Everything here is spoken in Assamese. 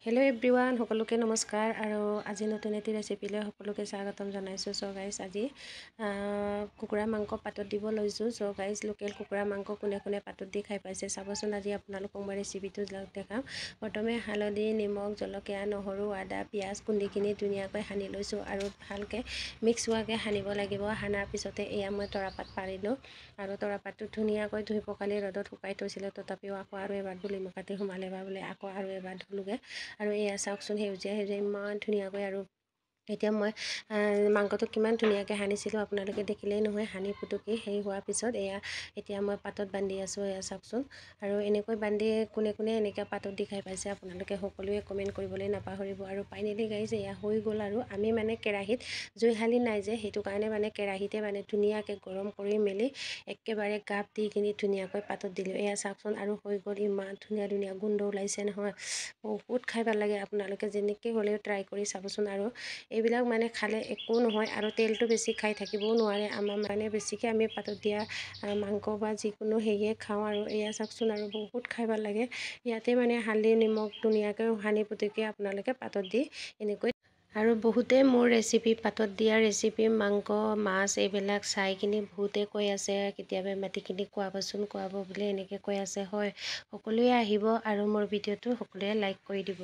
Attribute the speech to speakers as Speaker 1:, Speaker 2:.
Speaker 1: হেল্ল' এভৰিৱান, সকলোকে নমস্কাৰ। আৰু আজি নতুন এটি ৰেচিপিলৈ সকলোকে স্বাগতম জনাইছোঁ। চ' গাইজ আজি কুকুৰা মাংস পাতত দিব লৈছোঁ। চ' গাইজ লোকেল কুকুৰা মাংস কোনে কোনে পাতত দি খাই পাইছে চাবচোন। আজি আপোনালোকক মই ৰেচিপিটো দেখাম। প্ৰথমে হালধি, নিমখ, জলকীয়া, নহৰু, আদা, পিঁয়াজ খুন্দিখিনি ধুনীয়াকৈ সানি লৈছোঁ আৰু ভালকৈ মিক্স হোৱাকৈ সানিব লাগিব। সানাৰ পিছতে এয়া মই তৰাপাত পাৰিলোঁ আৰু তৰাপাতটো ধুনীয়াকৈ ধুই পখালি ৰ'দত শুকাই থৈছিলোঁ। তথাপিও আকৌ আৰু এবাৰ ধূলি মাকতি সোমালে বা বোলে আকৌ আৰু এবাৰ ধুলোগৈ। আৰু এয়া চাওকচোন, সেউজীয়া সেউজীয়া ইমান ধুনীয়াকৈ। আৰু এতিয়া মই মাংসটো কিমান ধুনীয়াকৈ সানিছিলোঁ আপোনালোকে দেখিলেই নহয়। সানি পুটুকি হেৰি হোৱাৰ পিছত এতিয়া মই পাতত বান্ধি আছোঁ। এয়া চাওকচোন। আৰু এনেকৈ বান্ধি কোনে কোনে এনেকৈ পাতত দি খাই পাইছে আপোনালোকে সকলোৱে কমেণ্ট কৰিবলৈ নাপাহৰিব। আৰু ফাইনেলি গাইজ এয়া হৈ গ'ল। আৰু আমি মানে কেৰাহীত জুইশালি নাই যে, সেইটো কাৰণে মানে কেৰাহীতে মানে ধুনীয়াকৈ গৰম কৰি মেলি একেবাৰে গাপ দি কিনি ধুনীয়াকৈ পাতত দিলোঁ। এয়া চাওকচোন। আৰু হৈ গ'ল, ইমান ধুনীয়া ধুনীয়া গোন্ধ ওলাইছে নহয়। বহুত খাই ভাল লাগে। আপোনালোকে যেনেকৈ হ'লেও ট্ৰাই কৰি চাবচোন। আৰু এইবিলাক মানে খালে একো নহয় আৰু তেলটো বেছি খাই থাকিবও নোৱাৰে। আমাৰ মানে বেছিকৈ আমি পাতত দিয়া মাংস বা যিকোনো হেৰিয়ে খাওঁ। আৰু এয়া চাওকচোন। আৰু বহুত খাই ভাল লাগে। ইয়াতে মানে হালধি নিমখ ধুনীয়াকৈ সানি পুটুকি আপোনালোকে পাতত দি এনেকৈ। আৰু বহুতে মোৰ ৰেচিপি পাতত দিয়া ৰেচিপি মাংস মাছ এইবিলাক চাই কিনি বহুতে কৈ আছে কেতিয়াবা মাটিখিনি খুৱাবচোন খুৱাব বুলি এনেকৈ কৈ আছে। হয়, সকলোৱে আহিব আৰু মোৰ ভিডিঅ'টো সকলোৱে লাইক কৰি দিব।